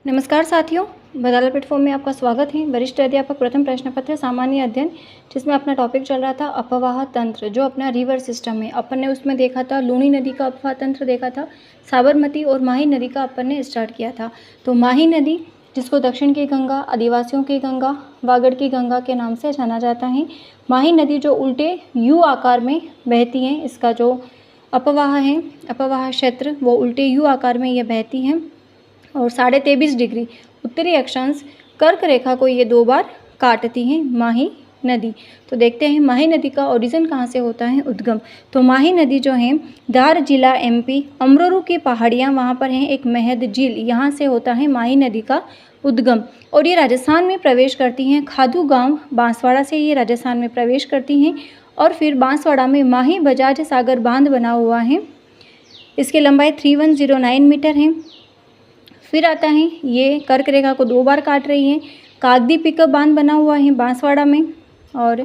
नमस्कार साथियों, बदाला प्लेटफॉर्म में आपका स्वागत है। वरिष्ठ अध्यापक प्रथम प्रश्न पत्र सामान्य अध्ययन, जिसमें अपना टॉपिक चल रहा था अपवाह तंत्र, जो अपना रिवर सिस्टम है। अपन ने उसमें देखा था लूनी नदी का अपवाह तंत्र देखा था, साबरमती और माही नदी का अपन ने स्टार्ट किया था। तो माही नदी, जिसको दक्षिण की गंगा, आदिवासियों की गंगा, वागड़ की गंगा के नाम से जाना जाता है। माही नदी जो उल्टे यू आकार में बहती है, इसका जो अपवाह है, अपवाह क्षेत्र, वो उल्टे यू आकार में ये बहती हैं और 23.5 डिग्री उत्तरी अक्षांश कर्क रेखा को ये 2 बार काटती हैं माही नदी। तो देखते हैं माही नदी का ओरिजिन कहाँ से होता है, उद्गम। तो माही नदी जो है धार जिला MP, अमरोरू की पहाड़ियाँ वहाँ पर हैं, एक महद झील, यहाँ से होता है माही नदी का उद्गम। और ये राजस्थान में प्रवेश करती हैं खादू गांव बांसवाड़ा से, ये राजस्थान में प्रवेश करती हैं और फिर बांसवाड़ा में माही बजाज सागर बांध बना हुआ है। इसकी लंबाई 3109 मीटर है। फिर आता है ये कर्क रेखा को 2 बार काट रही है। कागदी पिकअप बांध बना हुआ है बांसवाड़ा में, और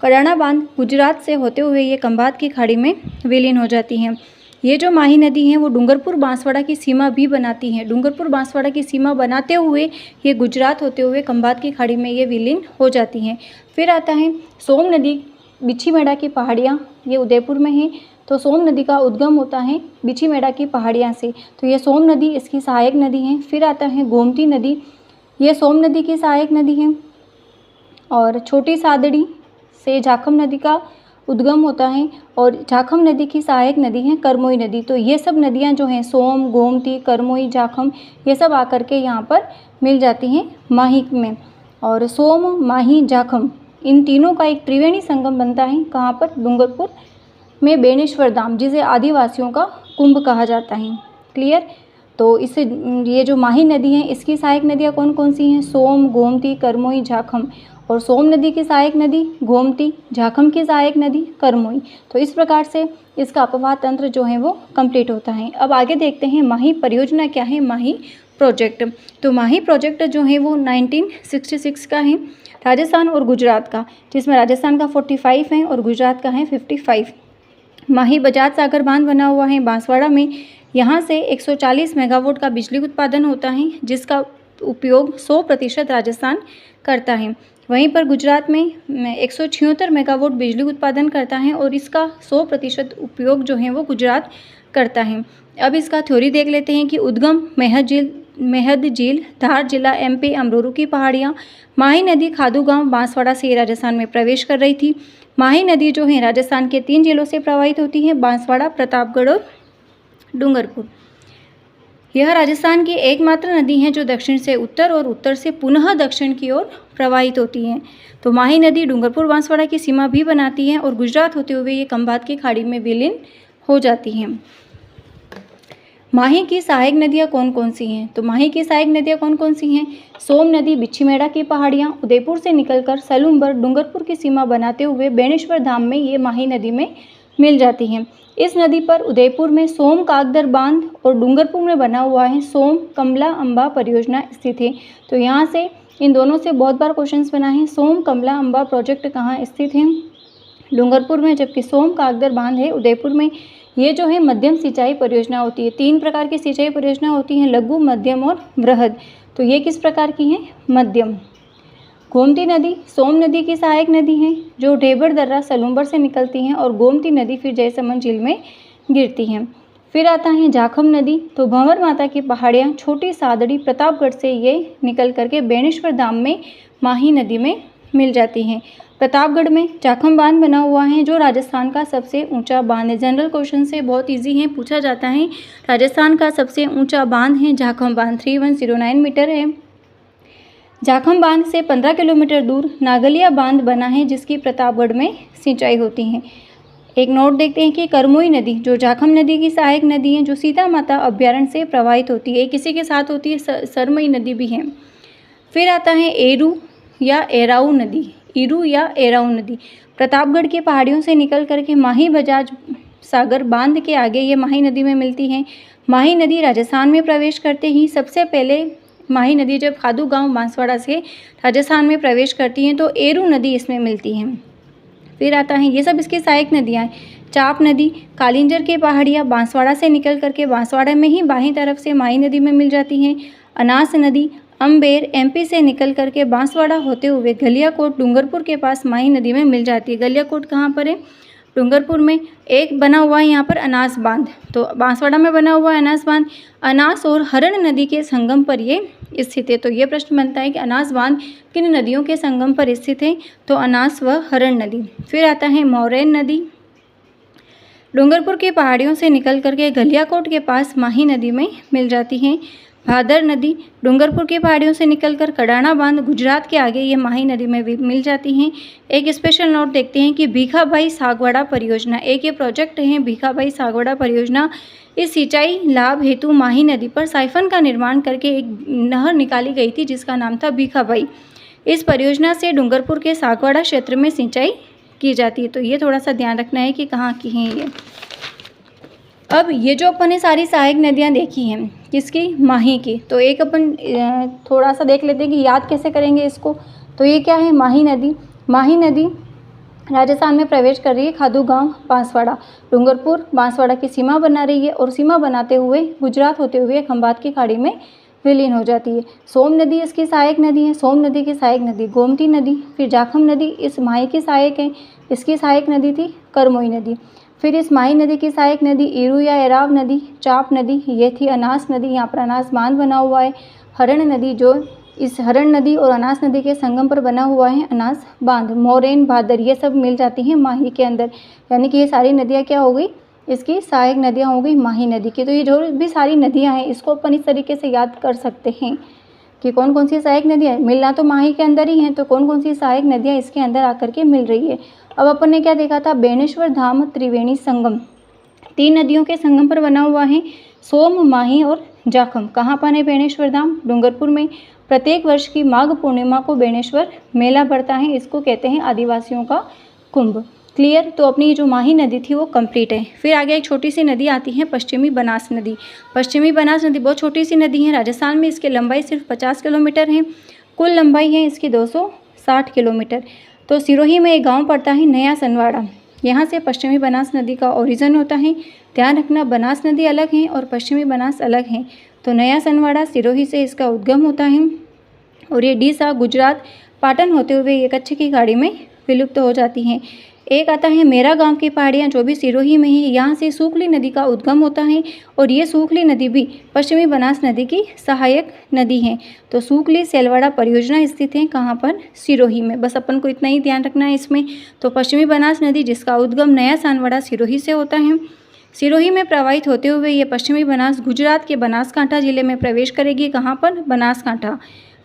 कड़ाना बांध गुजरात से होते हुए ये खंभात की खाड़ी में विलीन हो जाती हैं। ये जो माही नदी है वो डूंगरपुर बांसवाड़ा की सीमा भी बनाती है। डूंगरपुर बांसवाड़ा की सीमा बनाते हुए ये गुजरात होते हुए खंभात की खाड़ी में ये विलीन हो जाती हैं। फिर आता है सोम नदी, बिछीमेड़ा की पहाड़ियाँ, ये उदयपुर में है। तो सोम नदी का उद्गम होता है बिछीमेड़ा की पहाड़ियाँ से। तो ये सोम नदी इसकी सहायक नदी है। फिर आता है गोमती नदी, ये सोम नदी की सहायक नदी है। और छोटी सादड़ी से जाखम नदी का उद्गम होता है और जाखम नदी की सहायक नदी है करमोई नदी। तो ये सब नदियाँ जो हैं सोम, गोमती, करमोई, जाखम, ये सब आकर के यहाँ पर मिल जाती हैं माही में। और सोम, माही, जाखम, इन तीनों का एक त्रिवेणी संगम बनता है। कहाँ पर? डूंगरपुर में बेणेश्वर धाम, जिसे आदिवासियों का कुंभ कहा जाता है। क्लियर? तो इससे ये जो माही नदी है इसकी सहायक नदियाँ कौन कौन सी हैं? सोम, गोमती, करमोई, जाखम। और सोम नदी की सहायक नदी गोमती, जाखम की सहायक नदी करमोई। तो इस प्रकार से इसका अपवाह तंत्र जो है वो कंप्लीट होता है। अब आगे देखते हैं माही परियोजना क्या है, माही प्रोजेक्ट। तो माही प्रोजेक्ट जो है वो 1966 का है, राजस्थान और गुजरात का, जिसमें राजस्थान का 45 है और गुजरात का है 55। माही बजाज सागर बांध बना हुआ है बांसवाड़ा में। यहाँ से 140 मेगावाट का बिजली उत्पादन होता है, जिसका उपयोग 100% राजस्थान करता है। वहीं पर गुजरात में 176 मेगावाट बिजली उत्पादन करता है और इसका 100% उपयोग जो है वो गुजरात करता है। अब इसका थ्योरी देख लेते हैं कि उद्गम महद झील, धार जिला MP, अमरोरू की पहाड़ियाँ। माही नदी खादू गांव बांसवाड़ा से राजस्थान में प्रवेश कर रही थी। माही नदी जो है राजस्थान के 3 जिलों से प्रवाहित होती है, बांसवाड़ा, प्रतापगढ़ और डूंगरपुर। यह राजस्थान की एकमात्र नदी है जो दक्षिण से उत्तर और उत्तर से पुनः दक्षिण की ओर प्रवाहित होती है। तो माही नदी डूंगरपुर बांसवाड़ा की सीमा भी बनाती है और गुजरात होते हुए ये खंभात की खाड़ी में विलीन हो जाती हैं। माही की सहायक नदियाँ कौन कौन सी हैं? तो माही की सहायक नदियाँ कौन कौन सी हैं? सोम नदी बिछीमेड़ा की पहाड़ियाँ, उदयपुर से निकलकर सलूम्बर डूंगरपुर की सीमा बनाते हुए बेणेश्वर धाम में ये माही नदी में मिल जाती हैं। इस नदी पर उदयपुर में सोम कागदर बांध और डूंगरपुर में बना हुआ है सोम कमला अम्बा परियोजना स्थित है। तो यहाँ से इन दोनों से बहुत बार क्वेश्चंस बना है। सोम कमला अम्बा प्रोजेक्ट कहाँ स्थित है? डूंगरपुर में, जबकि सोम कागदर बांध है उदयपुर में। ये जो है मध्यम सिंचाई परियोजना होती है। 3 प्रकार की सिंचाई परियोजना होती हैं, लघु, मध्यम और वृहद। तो ये किस प्रकार की है? मध्यम। गोमती नदी सोम नदी की सहायक नदी है, जो ढेबर दर्रा सलूम्बर से निकलती हैं और गोमती नदी फिर जयसमंद झील में गिरती हैं। फिर आता है जाखम नदी। तो भंवर माता की पहाड़ियाँ, छोटी सादड़ी, प्रतापगढ़ से ये निकल करके बेणेश्वर धाम में माही नदी में मिल जाती हैं। प्रतापगढ़ में जाखम बांध बना हुआ है, जो राजस्थान का सबसे ऊंचा बांध है। जनरल क्वेश्चन से बहुत इजी है, पूछा जाता है। राजस्थान का सबसे ऊंचा बांध है जाखम बांध, 3109 मीटर है। जाखम बांध से 15 किलोमीटर दूर नागलिया बांध बना है, जिसकी प्रतापगढ़ में सिंचाई होती है। एक नोट देखते हैं कि करमोई नदी, जो जाखम नदी की सहायक नदी है, जो सीता माता अभ्यारण्य से प्रवाहित होती है, किसी के साथ होती है, सरमई नदी भी है। फिर आता है एरू या एराऊ नदी, ईरू या एराऊ नदी, प्रतापगढ़ की पहाड़ियों से निकल करके माही बजाज सागर बांध के आगे ये माही नदी में मिलती है। माही नदी राजस्थान में प्रवेश करते ही सबसे पहले माही नदी जब खादू गांव बांसवाड़ा से राजस्थान में प्रवेश करती हैं तो एरू नदी इसमें मिलती है। फिर आता है, ये सब इसकी सहायक नदियाँ हैं। चाप नदी, कालिंजर की पहाड़ियाँ बांसवाड़ा से निकल करके बांसवाड़ा में ही बाईं तरफ से माही नदी में मिल जाती हैं। अनास नदी अम्बेर एमपी से निकल करके बांसवाड़ा होते हुए गलियाकोट डूंगरपुर के पास माही नदी में मिल जाती है। गलियाकोट कहाँ पर है? डूंगरपुर में। एक बना हुआ है यहाँ पर अनास बांध, तो बांसवाड़ा में बना हुआ है अनास बांध। अनास और हरण नदी के संगम पर ये स्थित है। तो ये प्रश्न बनता है कि अनास बांध किन नदियों के संगम पर स्थित है? तो अनास व हरण नदी। फिर आता है मोरैन नदी, डूंगरपुर की पहाड़ियों से निकल करके गलियाकोट के पास माही नदी में मिल जाती है। भादर नदी डूंगरपुर की पहाड़ियों से निकलकर कडाना बांध गुजरात के आगे ये माही नदी में भी मिल जाती हैं। एक स्पेशल नोट देखते हैं कि भीखाभाई सागवाड़ा परियोजना, एक ये प्रोजेक्ट है भीखाभाई सागवाड़ा परियोजना। इस सिंचाई लाभ हेतु माही नदी पर साइफन का निर्माण करके एक नहर निकाली गई थी जिसका नाम था भीखाभाई। इस परियोजना से डूंगरपुर के सागवाड़ा क्षेत्र में सिंचाई की जाती है। तो ये थोड़ा सा ध्यान रखना है कि कहाँ की हैं ये। अब ये जो अपन ने सारी सहायक नदियाँ देखी हैं किसकी? माही की। तो एक अपन थोड़ा सा देख लेते हैं कि याद कैसे करेंगे इसको। तो ये क्या है? माही नदी। माही नदी राजस्थान में प्रवेश कर रही है, खादू गांव बांसवाड़ा, डूंगरपुर बांसवाड़ा की सीमा बना रही है और सीमा बनाते हुए गुजरात होते हुए खंबात की खाड़ी में विलीन हो जाती है। सोम नदी इसकी सहायक नदी है। सोम नदी की सहायक नदी गोमती नदी। फिर जाखम नदी इस माही की सहायक है, इसकी सहायक नदी थी करमोई नदी। फिर इस माही नदी की सहायक नदी ईरू या एराव नदी, चाप नदी, ये थी अनास नदी, यहाँ पर अनास बांध बना हुआ है। हरण नदी जो इस हरण नदी और अनास नदी के संगम पर बना हुआ है अनास बांध। मोरैन, भादर ये सब मिल जाती हैं माही के अंदर, यानी कि ये सारी नदियाँ क्या हो गई? इसकी सहायक नदियाँ हो गई माही नदी की। तो ये जो भी सारी नदियाँ हैं इसको अपन इस तरीके से याद कर सकते हैं कि कौन कौन सी सहायक नदियाँ मिलना तो माही के अंदर ही हैं, तो कौन कौन सी सहायक नदियाँ इसके अंदर आकर के मिल रही है। अब अपन ने क्या देखा था? बेणेश्वर धाम त्रिवेणी संगम, 3 नदियों के संगम पर बना हुआ है। सोम, माही और जाखम। कहाँ पर है बेणेश्वर धाम? डूंगरपुर में। प्रत्येक वर्ष की माघ पूर्णिमा को बेणेश्वर मेला पड़ता है, इसको कहते हैं आदिवासियों का कुंभ। क्लियर? तो अपनी जो माही नदी थी वो कंप्लीट है। फिर आगे एक छोटी सी नदी आती है पश्चिमी बनास नदी। पश्चिमी बनास नदी बहुत छोटी सी नदी है, राजस्थान में इसकी लंबाई सिर्फ 50 किलोमीटर है, कुल लंबाई है इसकी 260 किलोमीटर। तो सिरोही में एक गांव पड़ता है नया सनवाड़ा, यहाँ से पश्चिमी बनास नदी का ओरिजिन होता है। ध्यान रखना बनास नदी अलग है और पश्चिमी बनास अलग है। तो नया सनवाड़ा सिरोही से इसका उद्गम होता है और ये डीसा गुजरात पाटन होते हुए ये कच्छ की खाड़ी में विलुप्त हो जाती हैं। एक आता है मेरा गांव की पहाड़ियाँ जो भी सिरोही में है, यहाँ से सूखली नदी का उद्गम होता है और ये सूखली नदी भी पश्चिमी बनास नदी की सहायक नदी है। तो सूखली सेलवाड़ा परियोजना स्थित है कहाँ पर? सिरोही में। बस अपन को इतना ही ध्यान रखना है इसमें। तो पश्चिमी बनास नदी जिसका उद्गम नया सनवाड़ा सिरोही से होता है, सिरोही में प्रवाहित होते हुए ये पश्चिमी बनास गुजरात के बनासकांठा जिले में प्रवेश करेगी। कहाँ पर? बनासकांठा।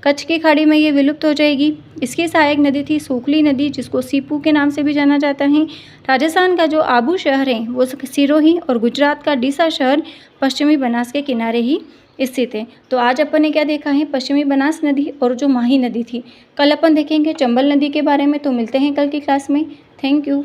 कच्छ की खाड़ी में ये विलुप्त हो जाएगी। इसकी सहायक नदी थी सूखली नदी जिसको सीपू के नाम से भी जाना जाता है। राजस्थान का जो आबू शहर है वो सिरोही और गुजरात का डीसा शहर पश्चिमी बनास के किनारे ही स्थित है। तो आज अपन ने क्या देखा है? पश्चिमी बनास नदी और जो माही नदी थी। कल अपन देखेंगे चंबल नदी के बारे में। तो मिलते हैं कल की क्लास में। Thank you.